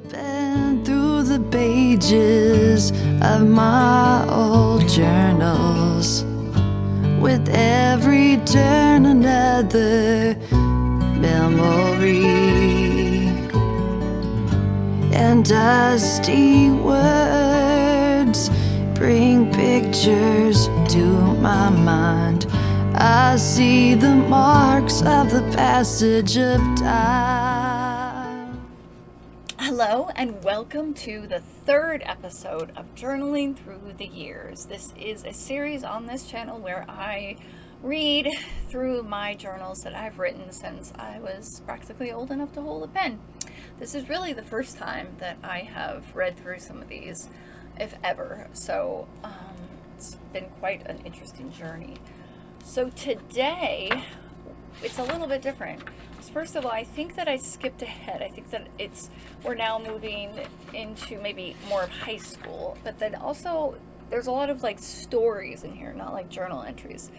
Flipping through the pages of my old journals, with every turn another memory, and dusty words bring pictures to my mind. I see the marks of the passage of time. Hello and welcome to the third episode of Journaling Through the Years. This is a series on this channel where I read through my journals that I've written since I was practically old enough to hold a pen. This is really the first time that I have read through some of these, if ever, so it's been quite an interesting journey. So today, it's a little bit different. First of all, I think that I skipped ahead. I think that we're now moving into maybe more of high school, but then also there's a lot of like stories in here, not like journal entries.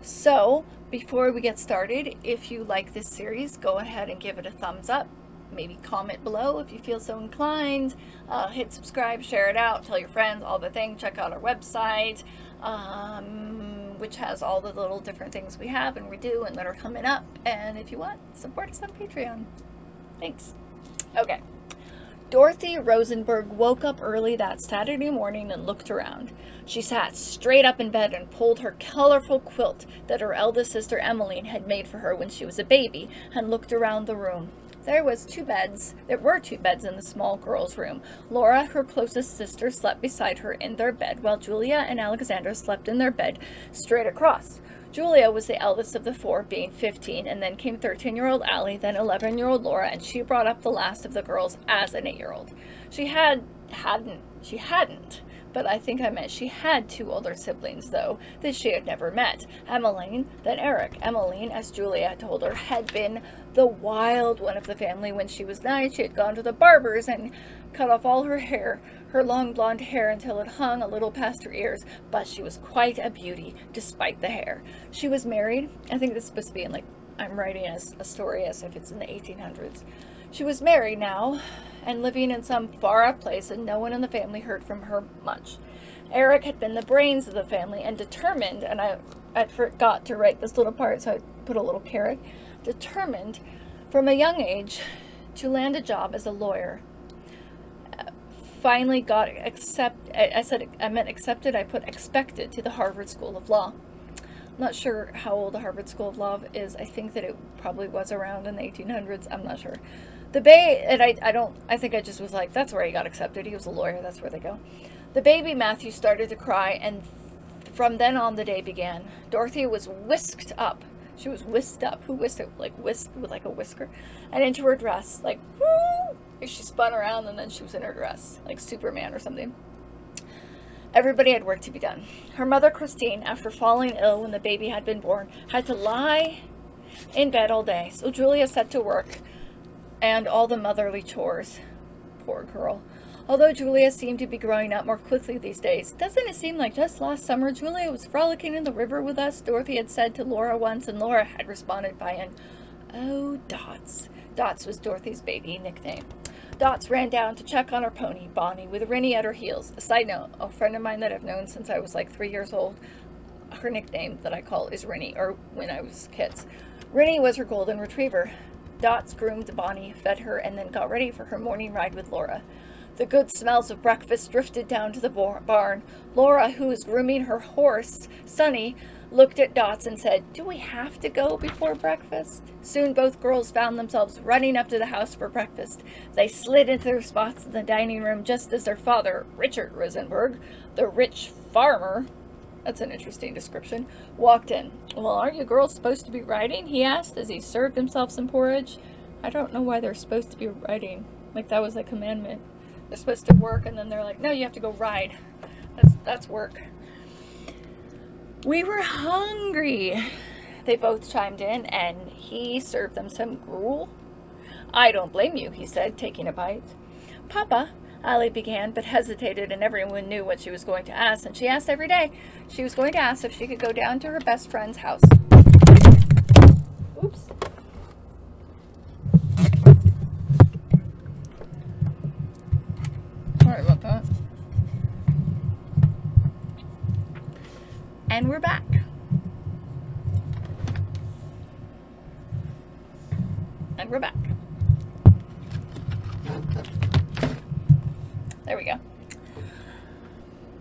So before we get started, if you like this series, go ahead and give it a thumbs up. Maybe comment below if you feel so inclined. Hit subscribe, share it out, tell your friends, all the things. Check out our website, which has all the little different things we have and we do and that are coming up. And if you want, support us on Patreon. Thanks. Okay. Dorothy Rosenberg woke up early that Saturday morning and looked around. She sat straight up in bed and pulled her colorful quilt that her eldest sister Emmeline had made for her when she was a baby and looked around the room. There were two beds in the small girl's room. Laura, her closest sister, slept beside her in their bed, while Julia and Alexandra slept in their bed straight across. Julia was the eldest of the four, being 15, and then came 13-year-old Allie, then 11-year-old Laura, and she brought up the last of the girls as an 8-year-old. She hadn't, but I think I meant she had two older siblings, though, that she had never met. Emmeline, then Eric. Emmeline, as Julia had told her, had been the wild one of the family. When she was 9, she had gone to the barber's and cut off all her hair, her long blonde hair, until it hung a little past her ears, but she was quite a beauty, despite the hair. She was married. I think this is supposed to be in, like, I'm writing as a story as if it's in the 1800s. She was married now, and living in some far-off place, and no one in the family heard from her much. Eric had been the brains of the family and determined, and I forgot to write this little part, so I put a little caret, determined from a young age to land a job as a lawyer. Finally got accepted. I meant accepted. I put expected to the Harvard School of Law. I'm not sure how old the Harvard School of Law is. I think that it probably was around in the 1800s. I'm not sure. I think I just was like, that's where he got accepted. He was a lawyer. That's where they go. The baby Matthew started to cry, and from then on the day began. Dorothy was whisked up. She was whisked up. Who whisked it? Like whisked with like a whisker, and into her dress. Like, woo! She spun around and then she was in her dress, like Superman or something. Everybody had work to be done. Her mother, Christine, after falling ill when the baby had been born, had to lie in bed all day. So Julia set to work and all the motherly chores. Poor girl. Although Julia seemed to be growing up more quickly these days, doesn't it seem like just last summer Julia was frolicking in the river with us? Dorothy had said to Laura once, and Laura had responded by an, "Oh, Dots." Dots was Dorothy's baby nickname. Dots ran down to check on her pony, Bonnie, with Rinny at her heels. A side note, a friend of mine that I've known since I was like 3 years old, her nickname that I call is Rinny, or when I was kids. Rinny was her golden retriever. Dots groomed Bonnie, fed her, and then got ready for her morning ride with Laura. The good smells of breakfast drifted down to the barn. Laura, who was grooming her horse, Sunny, looked at Dots and said, "Do we have to go before breakfast?" Soon both girls found themselves running up to the house for breakfast. They slid into their spots in the dining room just as their father, Richard Rosenberg, the rich farmer, that's an interesting description, walked in. "Well, aren't you girls supposed to be riding?" he asked as he served himself some porridge. I don't know why they're supposed to be riding. Like that was a commandment. They're supposed to work, and then they're like, no, you have to go ride. That's work. "We were hungry," they both chimed in, and he served them some gruel. "I don't blame you," he said, taking a bite. "Papa," Allie began, but hesitated, and everyone knew what she was going to ask, and she asked every day. She was going to ask if she could go down to her best friend's house. Oops. Sorry about that. And we're back. And we're back. There we go.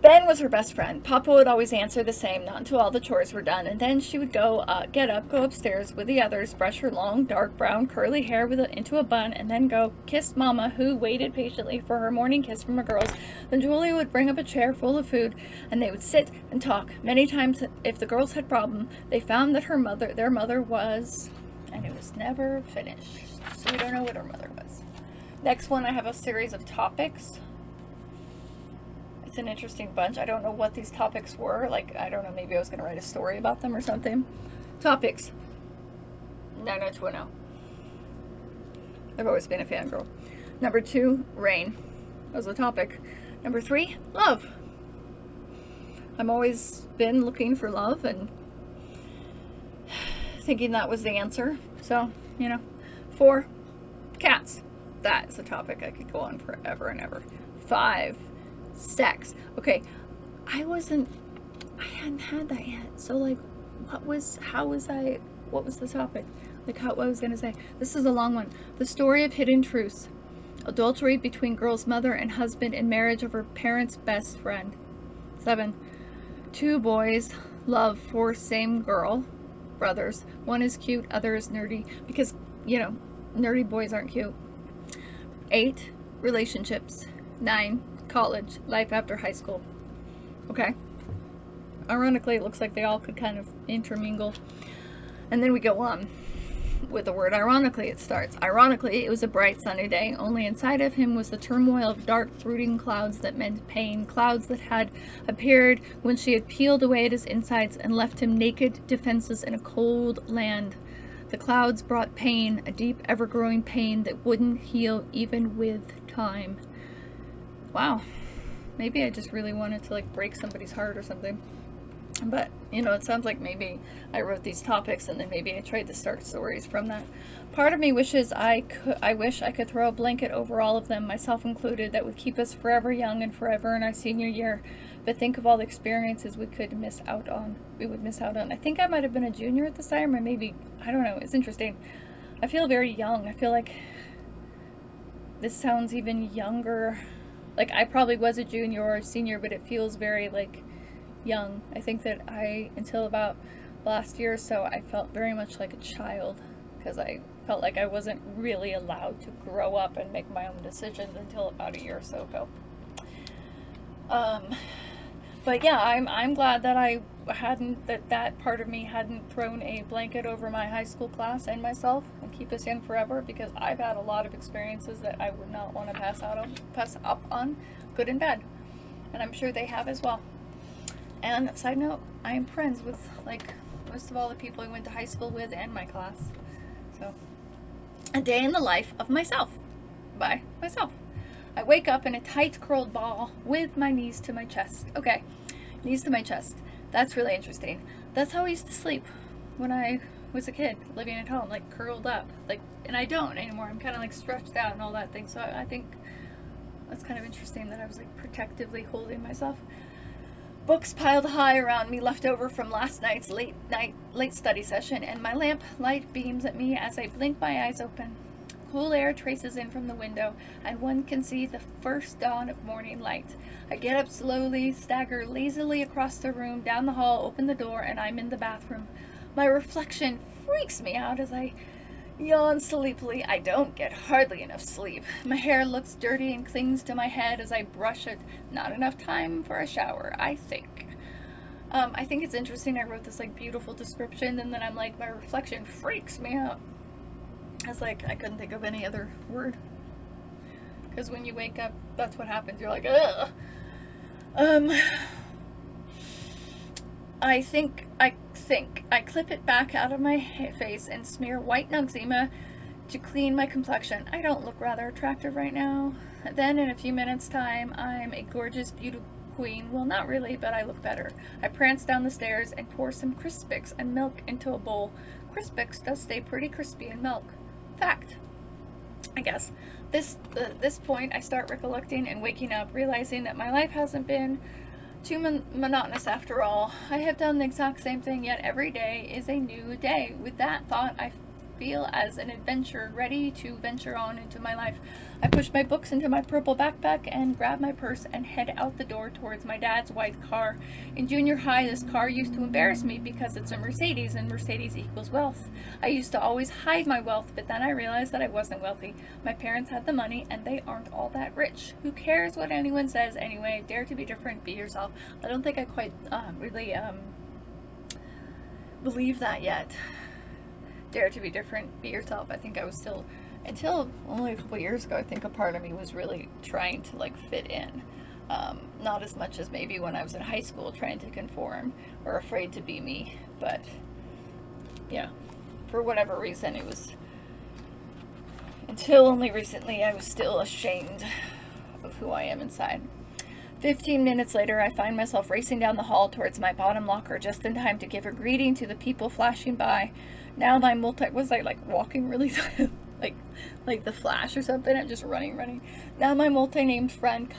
Ben was her best friend. Papa would always answer the same, not until all the chores were done, and then she would get up, go upstairs with the others, brush her long, dark brown, curly hair into a bun, and then go kiss Mama, who waited patiently for her morning kiss from her girls. Then Julia would bring up a chair full of food, and they would sit and talk. Many times, if the girls had problem, they found that their mother was, and it was never finished. So we don't know what her mother was. Next one, I have a series of topics. It's an interesting bunch. I don't know what these topics were. Like, I don't know, maybe I was going to write a story about them or something. Topics. 90210. I've always been a fangirl. Number 2, rain. That was a topic. Number 3, love. I've always been looking for love and thinking that was the answer. So, 4, cats. That is a topic I could go on forever and ever. 5, sex. Okay, I hadn't had that yet. So, like, what was the topic? Like, what I was going to say. This is a long one. The story of hidden truths. Adultery between girl's mother and husband and marriage of her parents' best friend. 7, 2 boys love for same girl. Brothers. One is cute, other is nerdy. Because, nerdy boys aren't cute. 8, relationships. 9, college, life after high school. Okay. Ironically, it looks like they all could kind of intermingle. And then we go on with the word ironically. It starts. Ironically, it was a bright sunny day. Only inside of him was the turmoil of dark, brooding clouds that meant pain. Clouds that had appeared when she had peeled away at his insides and left him naked, defenseless in a cold land. The clouds brought pain, a deep, ever-growing pain that wouldn't heal even with time. Wow. Maybe I just really wanted to, like, break somebody's heart or something. But, it sounds like maybe I wrote these topics and then maybe I tried to start stories from that. Part of me wishes I wish I could throw a blanket over all of them, myself included, that would keep us forever young and forever in our senior year. But think of all the experiences we would miss out on. I think I might have been a junior at this time, or maybe, I don't know. It's interesting. I feel very young. I feel like this sounds even younger. Like, I probably was a junior or a senior, but it feels very, like, young. I think that until about last year or so, I felt very much like a child, because I felt like I wasn't really allowed to grow up and make my own decisions until about a year or so ago. But yeah, I'm glad that that part of me hadn't thrown a blanket over my high school class and myself and keep us young forever, because I've had a lot of experiences that I would not want to pass up on, good and bad. And I'm sure they have as well. And side note, I am friends with, like, most of all the people I went to high school with and my class. So, a day in the life of myself. By myself. I wake up in a tight curled ball with my knees to my chest. Okay, knees to my chest. That's really interesting. That's how I used to sleep when I was a kid, living at home, like curled up. Like, and I don't anymore. I'm kind of like stretched out and all that thing. So I think that's kind of interesting that I was like protectively holding myself. Books piled high around me, left over from last night's late study session, and my lamp light beams at me as I blink my eyes open. Cool air traces in from the window, and one can see the first dawn of morning light. I get up slowly, stagger lazily across the room, down the hall, open the door, and I'm in the bathroom. My reflection freaks me out as I yawn sleepily. I don't get hardly enough sleep. My hair looks dirty and clings to my head as I brush it. Not enough time for a shower, I think. I think it's interesting. I wrote this like beautiful description, and then I'm like, my reflection freaks me out. I was like, I couldn't think of any other word. Because when you wake up, that's what happens. You're like, ugh. I clip it back out of my face and smear white Noxzema to clean my complexion. I don't look rather attractive right now. Then in a few minutes time, I'm a gorgeous beauty queen. Well, not really, but I look better. I prance down the stairs and pour some Crispix and milk into a bowl. Crispix does stay pretty crispy in milk. Fact, I guess. this point, I start recollecting and waking up, realizing that my life hasn't been too monotonous after all. I have done the exact same thing, yet every day is a new day. With that thought, I feel as an adventurer, ready to venture on into my life. I push my books into my purple backpack and grab my purse and head out the door towards my dad's white car. In junior high, this car used to embarrass me because it's a Mercedes, and Mercedes equals wealth. I used to always hide my wealth, but then I realized that I wasn't wealthy. My parents had the money, and they aren't all that rich. Who cares what anyone says anyway? Dare to be different, be yourself. I don't think I quite really believe that yet. Dare to be different, be yourself. I think I was still, until only a couple years ago, I think a part of me was really trying to like fit in. Not as much as maybe when I was in high school trying to conform or afraid to be me, but yeah, for whatever reason it was, until only recently, I was still ashamed of who I am inside. 15 minutes later, I find myself racing down the hall towards my bottom locker just in time to give a greeting to the people flashing by. Now my was I like walking really like the Flash or something? I'm just running. Now my multi-named friend,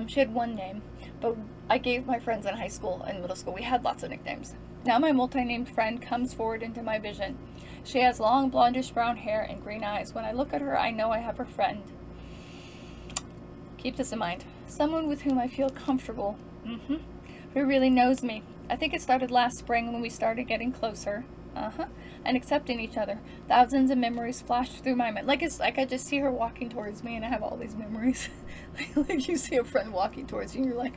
she had one name, but I gave my friends in high school and middle school, we had lots of nicknames. Now my multi-named friend comes forward into my vision. She has long blondish brown hair and green eyes. When I look at her, I know I have a friend. Keep this in mind. Someone with whom I feel comfortable. Who really knows me. I think it started last spring when we started getting closer. And accepting each other. Thousands of memories flashed through my mind. Like it's like I just see her walking towards me and I have all these memories. Like you see a friend walking towards you and you're like,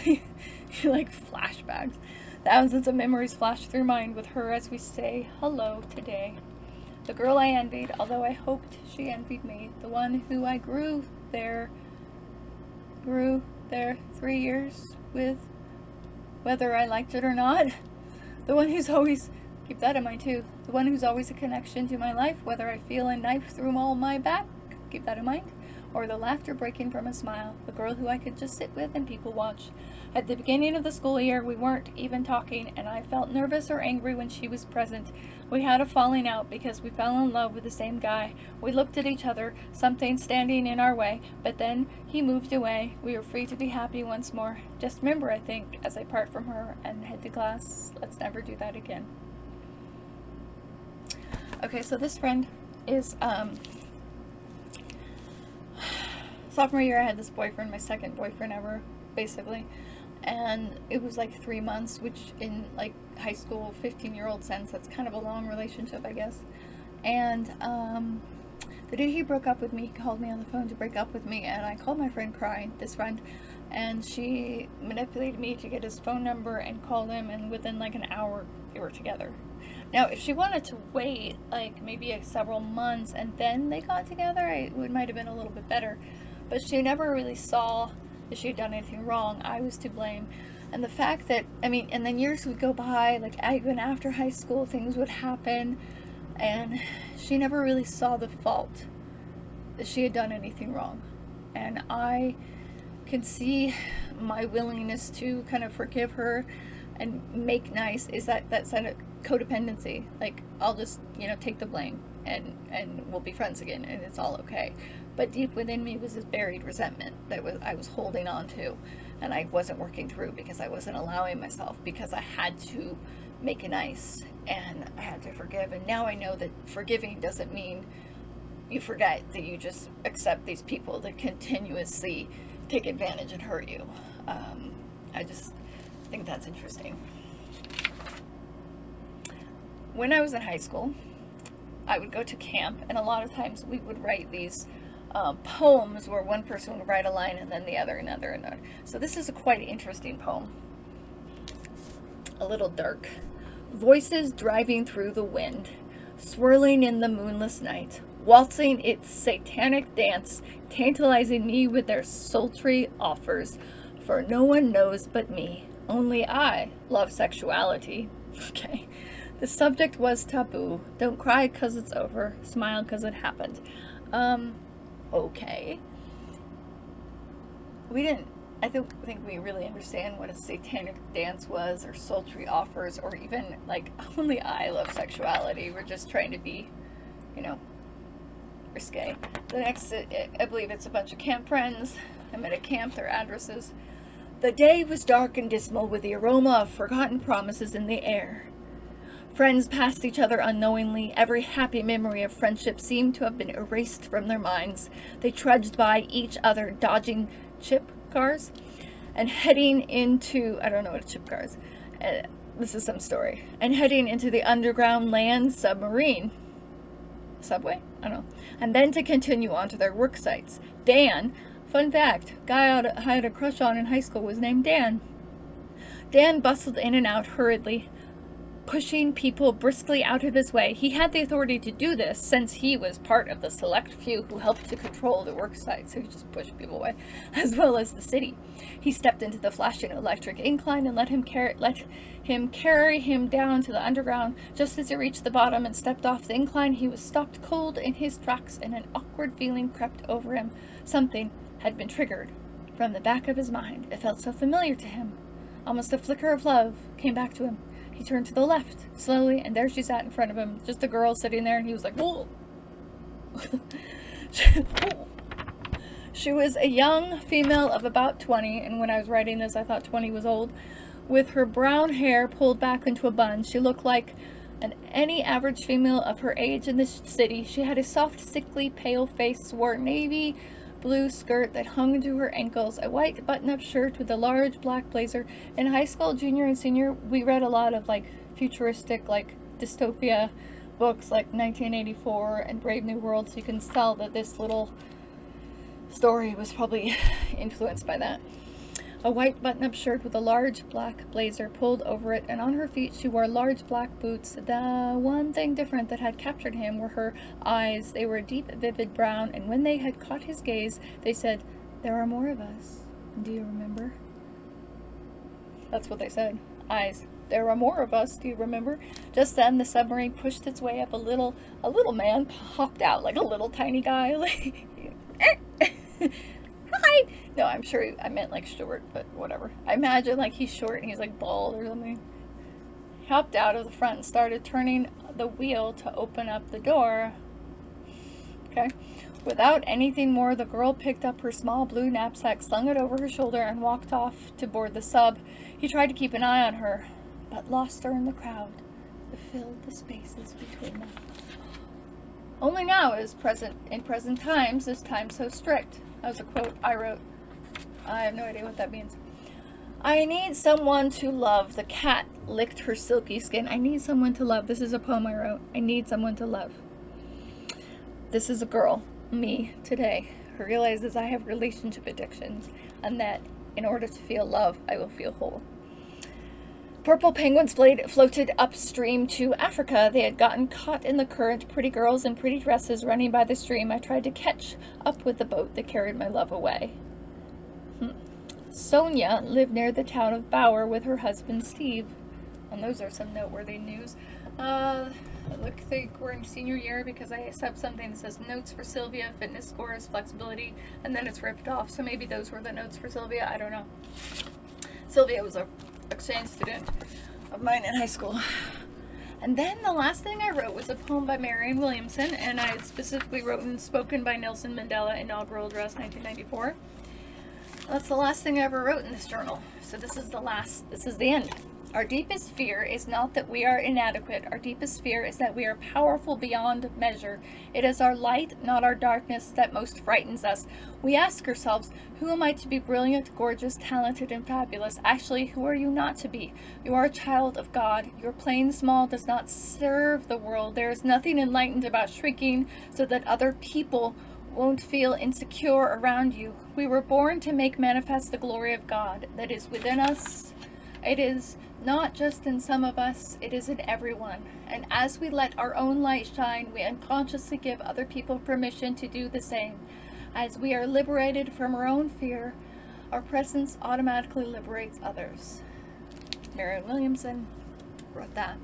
you're like flashbacks. Thousands of memories flashed through mine with her as we say hello today. The girl I envied, although I hoped she envied me. The one who I grew there 3 years with, whether I liked it or not. The one who's always, keep that in mind too, the one who's always a connection to my life, whether I feel a knife through all my back, keep that in mind, or the laughter breaking from a smile. The girl who I could just sit with and people watch. At the beginning of the school year, we weren't even talking, and I felt nervous or angry when she was present. We had a falling out because we fell in love with the same guy. We looked at each other, something standing in our way, but then he moved away. We were free to be happy once more. Just remember, I think, as I part from her and head to class, let's never do that again. Okay, so this friend is, sophomore year I had this boyfriend, my second boyfriend ever, basically. And it was like 3 months, which in like high school 15-year-old sense, that's kind of a long relationship, I guess. And the day he broke up with me, he called me on the phone to break up with me, and I called my friend crying, this friend, and she manipulated me to get his phone number and called him, and within like an hour they were together. Now if she wanted to wait like maybe several months and then they got together, it might have been a little bit better, but she never really saw that she had done anything wrong. I was to blame. And the fact that, I mean, and then years would go by, like even after high school, things would happen, and she never really saw the fault that she had done anything wrong. And I can see my willingness to kind of forgive her and make nice is that's kind of codependency. Like, I'll just, take the blame and we'll be friends again and it's all okay. But deep within me was this buried resentment that I was holding on to, and I wasn't working through because I wasn't allowing myself, because I had to make it nice and I had to forgive. And now I know that forgiving doesn't mean you forget, that you just accept these people that continuously take advantage and hurt you. I just think that's interesting. When I was in high school, I would go to camp, and a lot of times we would write these poems where one person would write a line and then the other, another. So this is a quite interesting poem. A little dark. Voices driving through the wind, swirling in the moonless night, waltzing its satanic dance, tantalizing me with their sultry offers. For no one knows but me. Only I love sexuality. Okay. The subject was taboo. Don't cry 'cause it's over. Smile 'cause it happened. Okay. We didn't I don't think we really understand what a satanic dance was, or sultry offers, or even, like, only I love sexuality. We're just trying to be, you know, risque. The next, I believe it's a bunch of camp friends. I'm at a camp, their addresses. The day was dark and dismal, with the aroma of forgotten promises in the air. Friends passed each other unknowingly. Every happy memory of friendship seemed to have been erased from their minds. They trudged by each other, dodging chip cars and heading into, I don't know what a chip car is. This is some story. And heading into the underground land submarine. Subway? I don't know. And then to continue on to their work sites. Dan, fun fact, guy I had a crush on in high school was named Dan. Dan bustled in and out hurriedly, pushing people briskly out of his way. He had the authority to do this since he was part of the select few who helped to control the work site, so he just pushed people away, as well as the city. He stepped into the flashing electric incline and let him carry him down to the underground. Just as he reached the bottom and stepped off the incline, he was stopped cold in his tracks, and an awkward feeling crept over him. Something had been triggered from the back of his mind. It felt so familiar to him. Almost a flicker of love came back to him. He turned to the left, slowly, and there she sat in front of him, just a girl sitting there, and he was like, whoa. She was a young female of about 20, and when I was writing this, I thought 20 was old. With her brown hair pulled back into a bun, she looked like any average female of her age in this city. She had a soft, sickly, pale face, wore navy blue skirt that hung to her ankles, a white button-up shirt with a large black blazer. In high school, junior and senior, we read a lot of, like, futuristic, like, dystopia books, like 1984 and Brave New World, so you can tell that this little story was probably influenced by that. A white button-up shirt with a large black blazer pulled over it, and on her feet she wore large black boots. The one thing different that had captured him were her eyes. They were deep, vivid brown, and when they had caught his gaze, they said, "There are more of us. Do you remember?" That's what they said. Eyes. There are more of us. Do you remember? Just then, the submarine pushed its way up. A little man popped out, like a little tiny guy. Hi! No, I'm sure I meant like short, but whatever. I imagine like he's short and he's like bald or something. He hopped out of the front and started turning the wheel to open up the door. Okay. Without anything more, the girl picked up her small blue knapsack, slung it over her shoulder, and walked off to board the sub. He tried to keep an eye on her, but lost her in the crowd that filled the spaces between them. Only now in present times, is time so strict. That was a quote I wrote. I have no idea what that means. I need someone to love. The cat licked her silky skin. I need someone to love. This is a poem I wrote. I need someone to love. This is a girl, me, today, who realizes I have relationship addictions, and that in order to feel love, I will feel whole. Purple penguins floated upstream to Africa. They had gotten caught in the current. Pretty girls in pretty dresses running by the stream. I tried to catch up with the boat that carried my love away. Sonia lived near the town of Bauer with her husband Steve. And those are some noteworthy news. Look, they were in senior year because I have something that says notes for Sylvia, fitness scores, flexibility, and then it's ripped off. So maybe those were the notes for Sylvia. I don't know. Sylvia was a exchange student of mine in high school. And then the last thing I wrote was a poem by Marianne Williamson, and I specifically wrote and spoken by Nelson Mandela, Inaugural Address, 1994. That's the last thing I ever wrote in this journal. So this is the end. Our deepest fear is not that we are inadequate. Our deepest fear is that we are powerful beyond measure. It is our light, not our darkness, that most frightens us. We ask ourselves, who am I to be brilliant, gorgeous, talented, and fabulous? Actually, who are you not to be? You are a child of God. Your plain small does not serve the world. There is nothing enlightened about shrinking so that other people won't feel insecure around you. We were born to make manifest the glory of God that is within us. It is not just in some of us, it is in everyone. And as we let our own light shine, we unconsciously give other people permission to do the same. As we are liberated from our own fear, our presence automatically liberates others. Marianne Williamson wrote that.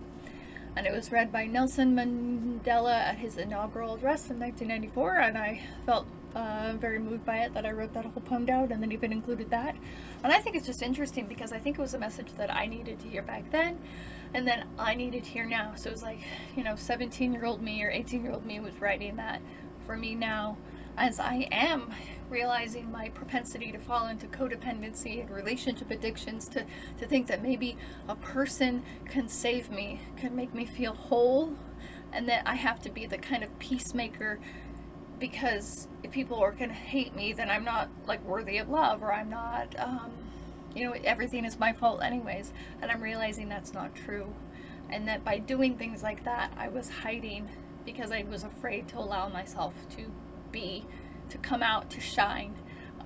and it was read by Nelson Mandela at his inaugural address in 1994, and I felt very moved by it that I wrote that whole poem down and then even included that. And I think it's just interesting because I think it was a message that I needed to hear back then, and then I needed to hear now. So it was like, 17-year-old me or 18-year-old me was writing that for me now, as I am realizing my propensity to fall into codependency and relationship addictions, to think that maybe a person can save me, can make me feel whole, and that I have to be the kind of peacemaker, because if people are going to hate me, then I'm not like worthy of love, or I'm not, everything is my fault anyways. And I'm realizing that's not true, and that by doing things like that, I was hiding because I was afraid to allow myself to come out, to shine.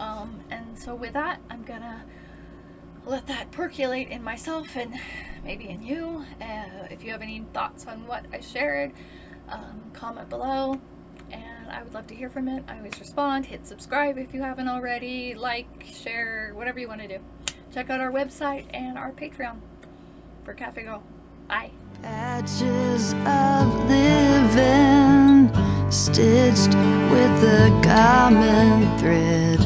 And so with that, I'm gonna let that percolate in myself and maybe in you. If you have any thoughts on what I shared, comment below, and I would love to hear from it. I always respond. Hit subscribe if you haven't already, like, share, whatever you want to do. Check out our website and our Patreon for CafeGirl. Bye. Patches of living stitched with a common thread.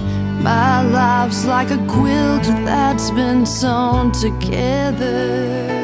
My life's like a quilt that's been sewn together.